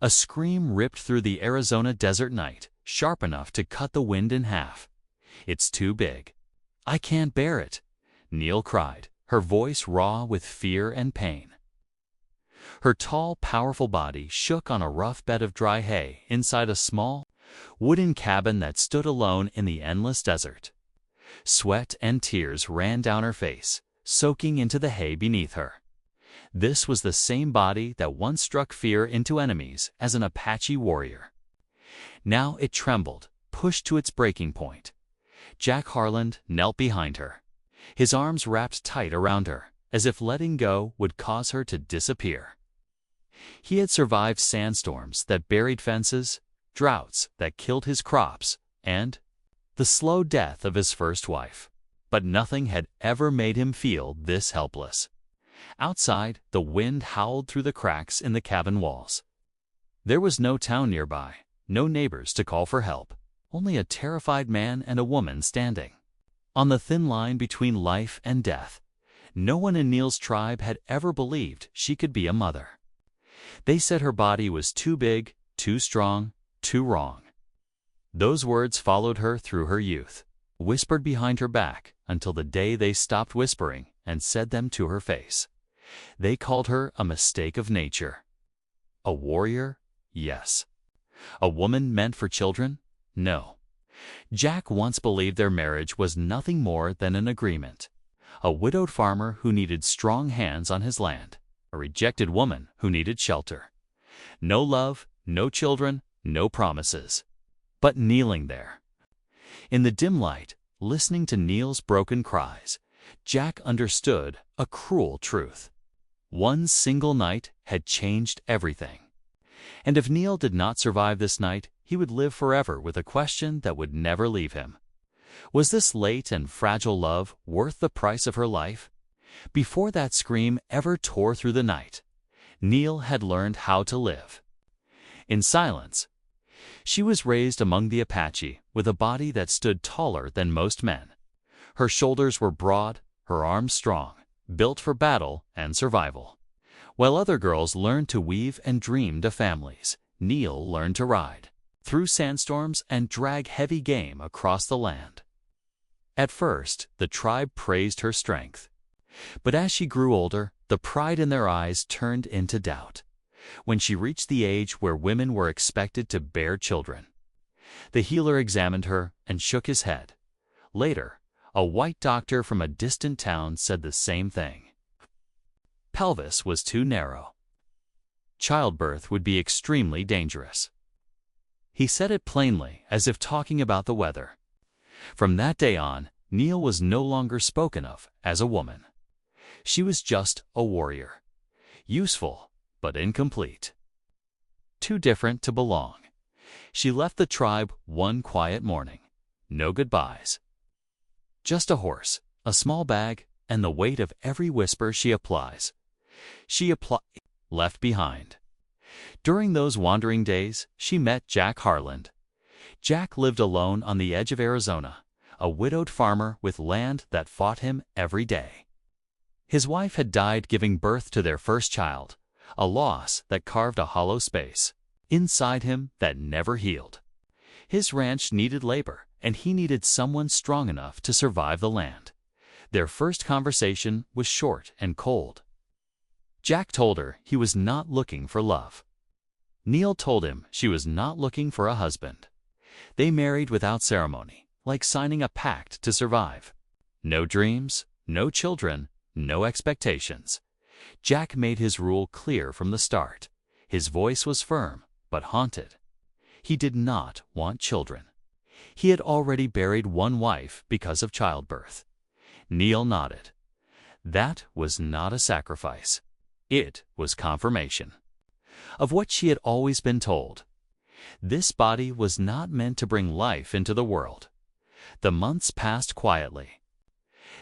A scream ripped through the Arizona desert night, sharp enough to cut the wind in half. "It's too big. I can't bear it," Neil cried, her voice raw with fear and pain. Her tall, powerful body shook on a rough bed of dry hay inside a small, wooden cabin that stood alone in the endless desert. Sweat and tears ran down her face, soaking into the hay beneath her. This was the same body that once struck fear into enemies as an Apache warrior. Now it trembled, pushed to its breaking point. Jack Harland knelt behind her, his arms wrapped tight around her, as if letting go would cause her to disappear. He had survived sandstorms that buried fences, droughts that killed his crops, and the slow death of his first wife. But nothing had ever made him feel this helpless. Outside, the wind howled through the cracks in the cabin walls. There was no town nearby, no neighbors to call for help, only a terrified man and a woman standing on the thin line between life and death. No one in Neil's tribe had ever believed she could be a mother. They said her body was too big, too strong, too wrong. Those words followed her through her youth, whispered behind her back until the day they stopped whispering and said them to her face. They called her a mistake of nature. A warrior? Yes. A woman meant for children? No. Jack once believed their marriage was nothing more than an agreement. A widowed farmer who needed strong hands on his land. A rejected woman who needed shelter. No love, no children, no promises. But kneeling there, in the dim light, listening to Neil's broken cries, Jack understood a cruel truth. One single night had changed everything. And if Neil did not survive this night, he would live forever with a question that would never leave him. Was this late and fragile love worth the price of her life? Before that scream ever tore through the night, Neil had learned how to live. In silence. She was raised among the Apache with a body that stood taller than most men. Her shoulders were broad, her arms strong, built for battle and survival. While other girls learned to weave and dreamed of families, Neil learned to ride through sandstorms and drag heavy game across the land. At first, the tribe praised her strength. But as she grew older, the pride in their eyes turned into doubt. When she reached the age where women were expected to bear children, the healer examined her and shook his head. Later, a white doctor from a distant town said the same thing. Pelvis was too narrow. Childbirth would be extremely dangerous. He said it plainly, as if talking about the weather. From that day on, Neil was no longer spoken of as a woman. She was just a warrior. Useful, but incomplete. Too different to belong. She left the tribe one quiet morning. No goodbyes. Just a horse, a small bag, and the weight of every whisper she applies. Left behind. During those wandering days, she met Jack Harland. Jack lived alone on the edge of Arizona, a widowed farmer with land that fought him every day. His wife had died giving birth to their first child, a loss that carved a hollow space inside him that never healed. His ranch needed labor, and he needed someone strong enough to survive the land. Their first conversation was short and cold. Jack told her he was not looking for love. Neil told him she was not looking for a husband. They married without ceremony, like signing a pact to survive. No dreams, no children, no expectations. Jack made his rule clear from the start. His voice was firm, but haunted. He did not want children. He had already buried one wife because of childbirth. Neil nodded. That was not a sacrifice. It was confirmation of what she had always been told. This body was not meant to bring life into the world. The months passed quietly.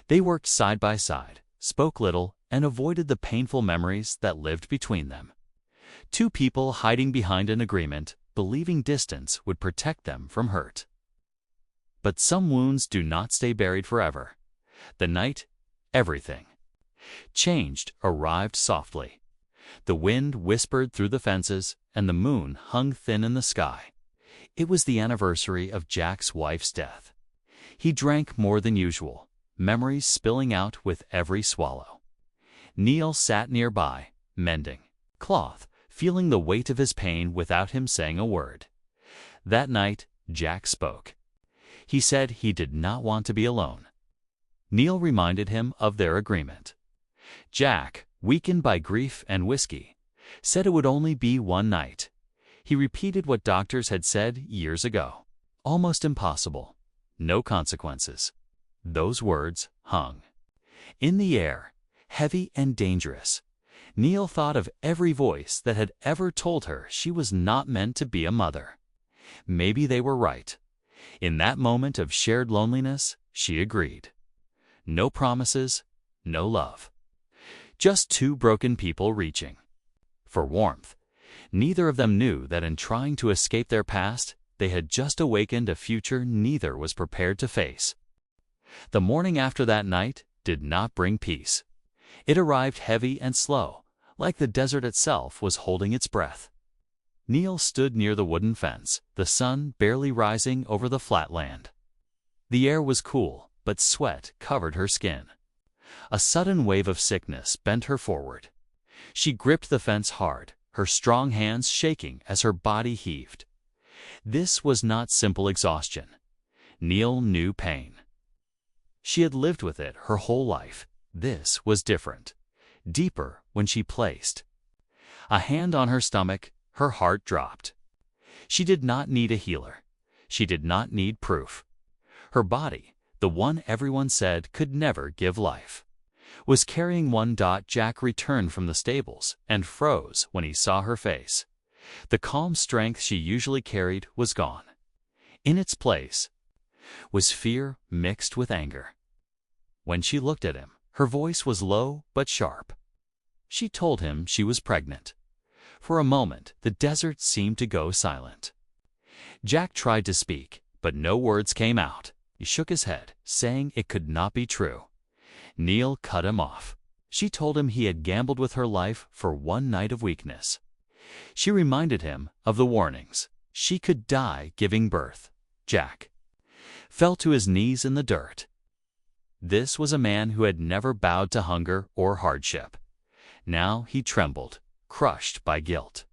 They worked side by side, spoke little, and avoided the painful memories that lived between them. Two people hiding behind an agreement, believing distance would protect them from hurt. But some wounds do not stay buried forever. The night, everything changed arrived softly. The wind whispered through the fences, and the moon hung thin in the sky. It was the anniversary of Jack's wife's death. He drank more than usual, memories spilling out with every swallow. Neil sat nearby, mending cloth, feeling the weight of his pain without him saying a word. That night, Jack spoke. He said he did not want to be alone. Neil reminded him of their agreement. Jack, weakened by grief and whiskey, said it would only be one night. He repeated what doctors had said years ago. Almost impossible. No consequences. Those words hung in the air, heavy and dangerous. Neil thought of every voice that had ever told her she was not meant to be a mother. Maybe they were right. In that moment of shared loneliness, she agreed. No promises, no love. Just two broken people reaching for warmth. Neither of them knew that in trying to escape their past, they had just awakened a future neither was prepared to face. The morning after that night did not bring peace. It arrived heavy and slow, like the desert itself was holding its breath. Neil stood near the wooden fence, the sun barely rising over the flat land. The air was cool, but sweat covered her skin. A sudden wave of sickness bent her forward. She gripped the fence hard, her strong hands shaking as her body heaved. This was not simple exhaustion. Neil knew pain. She had lived with it her whole life. This was different, deeper when she placed a hand on her stomach. Her heart dropped. She did not need a healer. She did not need proof. Her body, the one everyone said could never give life, was carrying one. Jack returned from the stables and froze when he saw her face. The calm strength she usually carried was gone. In its place was fear mixed with anger. When she looked at him, her voice was low but sharp. She told him she was pregnant. For a moment, the desert seemed to go silent. Jack tried to speak, but no words came out. He shook his head, saying it could not be true. Neil cut him off. She told him he had gambled with her life for one night of weakness. She reminded him of the warnings. She could die giving birth. Jack fell to his knees in the dirt. This was a man who had never bowed to hunger or hardship. Now he trembled, crushed by guilt.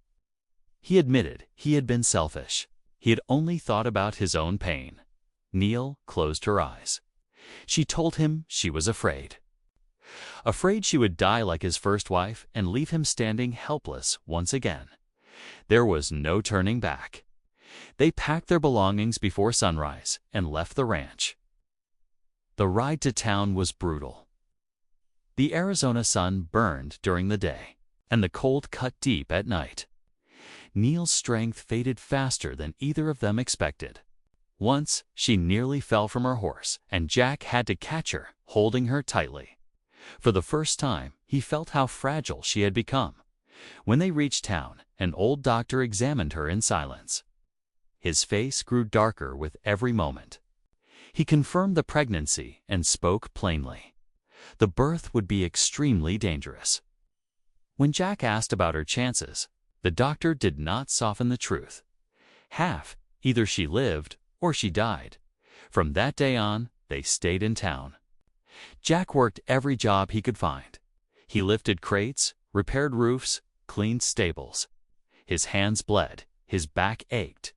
He admitted he had been selfish. He had only thought about his own pain. Neil closed her eyes. She told him she was afraid. Afraid she would die like his first wife and leave him standing helpless once again. There was no turning back. They packed their belongings before sunrise and left the ranch. The ride to town was brutal. The Arizona sun burned during the day, and the cold cut deep at night. Neil's strength faded faster than either of them expected. Once, she nearly fell from her horse, and Jack had to catch her, holding her tightly. For the first time, he felt how fragile she had become. When they reached town, an old doctor examined her in silence. His face grew darker with every moment. He confirmed the pregnancy and spoke plainly. The birth would be extremely dangerous. When Jack asked about her chances, the doctor did not soften the truth. Half, either she lived or she died. From that day on, they stayed in town. Jack worked every job he could find. He lifted crates, repaired roofs, cleaned stables. His hands bled, his back ached,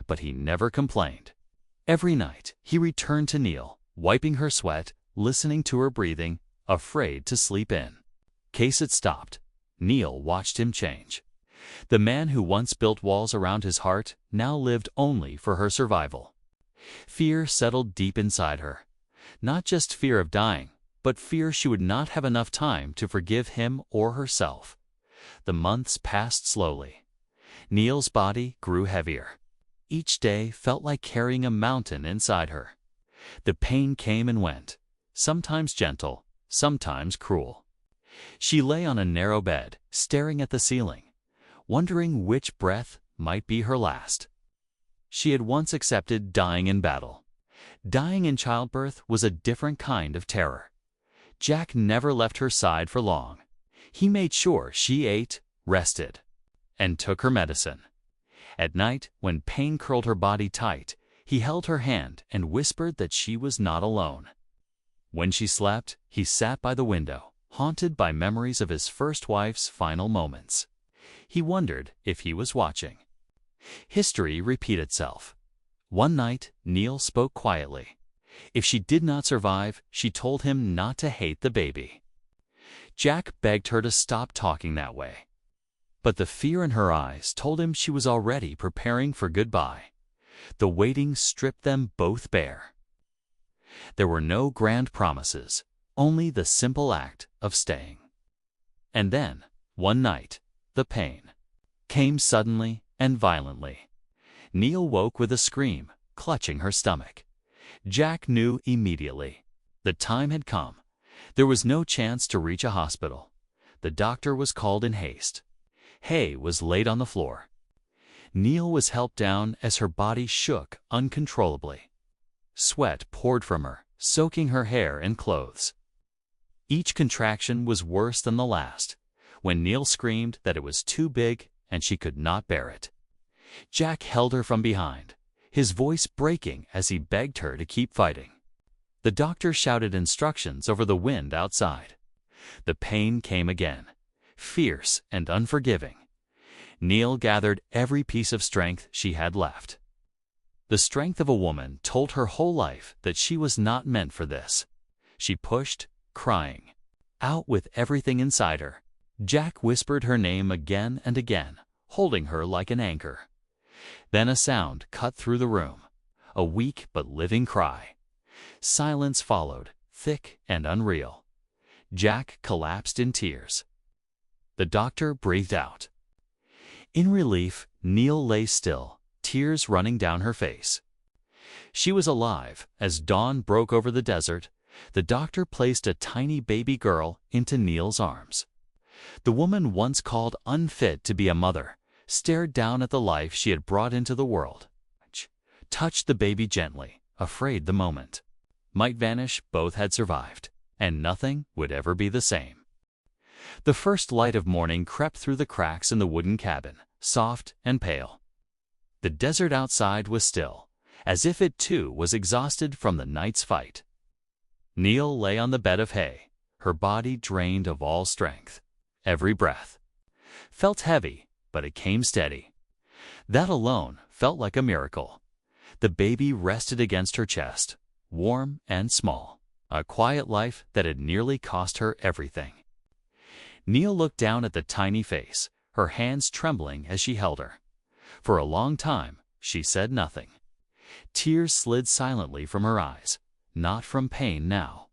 but he never complained. Every night, he returned to Neil, wiping her sweat, listening to her breathing, afraid to sleep in. Case it stopped. Neil watched him change. The man who once built walls around his heart now lived only for her survival. Fear settled deep inside her. Not just fear of dying, but fear she would not have enough time to forgive him or herself. The months passed slowly. Neil's body grew heavier. Each day felt like carrying a mountain inside her. The pain came and went, sometimes gentle, sometimes cruel. She lay on a narrow bed, staring at the ceiling, wondering which breath might be her last. She had once accepted dying in battle. Dying in childbirth was a different kind of terror. Jack never left her side for long. He made sure she ate, rested, and took her medicine. At night, when pain curled her body tight, he held her hand and whispered that she was not alone. When she slept, he sat by the window, haunted by memories of his first wife's final moments. He wondered if he was watching. History repeated itself. One night, Neil spoke quietly. If she did not survive, she told him not to hate the baby. Jack begged her to stop talking that way. But the fear in her eyes told him she was already preparing for goodbye. The waiting stripped them both bare. There were no grand promises, only the simple act of staying. And then, one night, the pain came suddenly and violently. Neil woke with a scream, clutching her stomach. Jack knew immediately. The time had come. There was no chance to reach a hospital. The doctor was called in haste. Hay was laid on the floor. Neil was helped down as her body shook uncontrollably. Sweat poured from her, soaking her hair and clothes. Each contraction was worse than the last, when Neil screamed that it was too big and she could not bear it. Jack held her from behind, his voice breaking as he begged her to keep fighting. The doctor shouted instructions over the wind outside. The pain came again, fierce and unforgiving. Neil gathered every piece of strength she had left. The strength of a woman told her whole life that she was not meant for this. She pushed, crying, out with everything inside her. Jack whispered her name again and again, holding her like an anchor. Then a sound cut through the room, a weak but living cry. Silence followed, thick and unreal. Jack collapsed in tears. The doctor breathed out. In relief, Neil lay still, tears running down her face. She was alive. As dawn broke over the desert, the doctor placed a tiny baby girl into Neil's arms. The woman once called unfit to be a mother stared down at the life she had brought into the world. Touched the baby gently, afraid the moment might vanish. Both had survived, and nothing would ever be the same. The first light of morning crept through the cracks in the wooden cabin, soft and pale. The desert outside was still, as if it too was exhausted from the night's fight. Neil lay on the bed of hay, her body drained of all strength. Every breath felt heavy, but it came steady. That alone felt like a miracle. The baby rested against her chest, warm and small, a quiet life that had nearly cost her everything. Neil looked down at the tiny face, her hands trembling as she held her. For a long time, she said nothing. Tears slid silently from her eyes, not from pain now,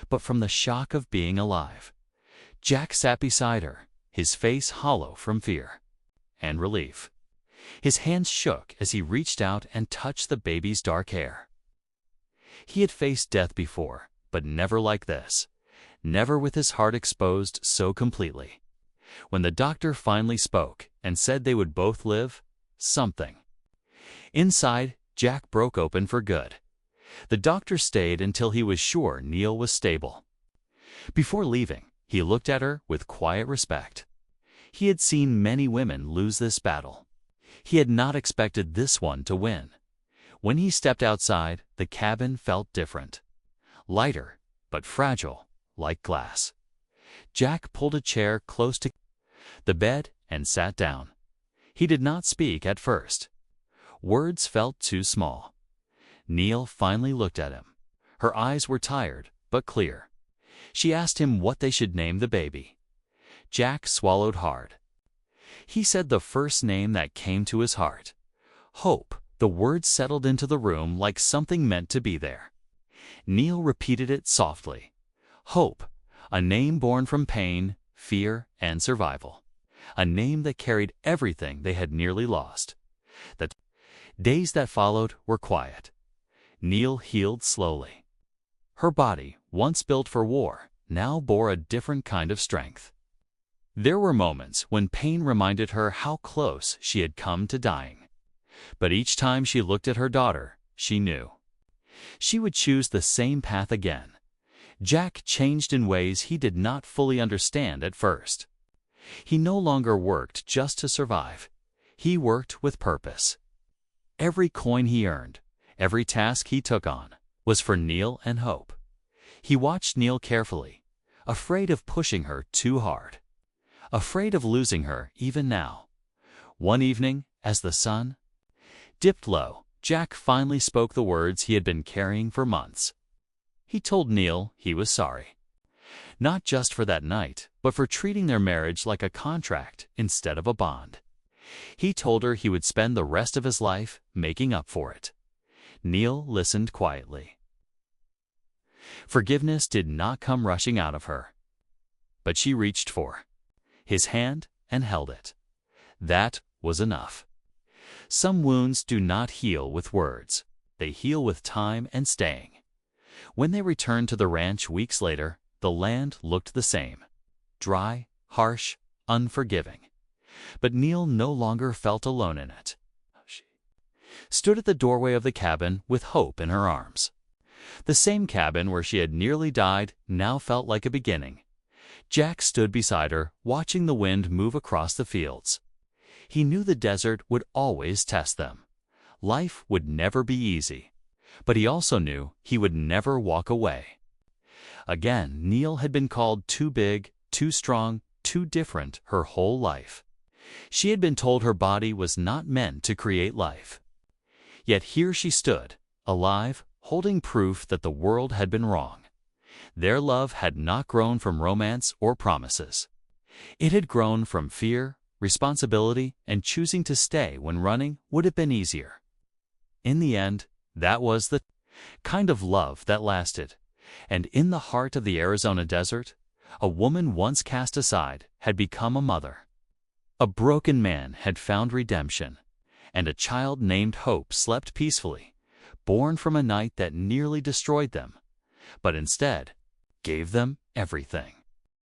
but from the shock of being alive. Jack sat beside her, his face hollow from fear and relief. His hands shook as he reached out and touched the baby's dark hair. He had faced death before, but never like this. Never with his heart exposed so completely. When the doctor finally spoke and said they would both live, something inside Jack broke open for good. The doctor stayed until he was sure Neil was stable. Before leaving, he looked at her with quiet respect. He had seen many women lose this battle. He had not expected this one to win. When he stepped outside, the cabin felt different. Lighter, but fragile, like glass. Jack pulled a chair close to the bed and sat down. He did not speak at first. Words felt too small. Neil finally looked at him. Her eyes were tired, but clear. She asked him what they should name the baby. Jack swallowed hard. He said the first name that came to his heart. Hope. The words settled into the room like something meant to be there. Neil repeated it softly. Hope, a name born from pain, fear, and survival. A name that carried everything they had nearly lost. The days that followed were quiet. Neil healed slowly. Her body, once built for war, now bore a different kind of strength. There were moments when pain reminded her how close she had come to dying. But each time she looked at her daughter, she knew she would choose the same path again. Jack changed in ways he did not fully understand at first. He no longer worked just to survive. He worked with purpose. Every coin he earned, every task he took on, was for Neil and Hope. He watched Neil carefully, afraid of pushing her too hard, afraid of losing her even now. One evening, as the sun dipped low, Jack finally spoke the words he had been carrying for months. He told Neil he was sorry. Not just for that night, but for treating their marriage like a contract instead of a bond. He told her he would spend the rest of his life making up for it. Neil listened quietly. Forgiveness did not come rushing out of her, but she reached for his hand and held it. That was enough. Some wounds do not heal with words. They heal with time and staying. When they returned to the ranch weeks later, the land looked the same. Dry, harsh, unforgiving. But Neil no longer felt alone in it. She stood at the doorway of the cabin with hope in her arms. The same cabin where she had nearly died now felt like a beginning. Jack stood beside her, watching the wind move across the fields. He knew the desert would always test them. Life would never be easy. But he also knew he would never walk away. Again, Neil had been called too big, too strong, too different her whole life. She had been told her body was not meant to create life. Yet here she stood, alive, holding proof that the world had been wrong. Their love had not grown from romance or promises. It had grown from fear, responsibility, and choosing to stay when running would have been easier. In the end, that was the kind of love that lasted. And in the heart of the Arizona desert, a woman once cast aside had become a mother. A broken man had found redemption, and a child named Hope slept peacefully, born from a night that nearly destroyed them, but instead gave them everything.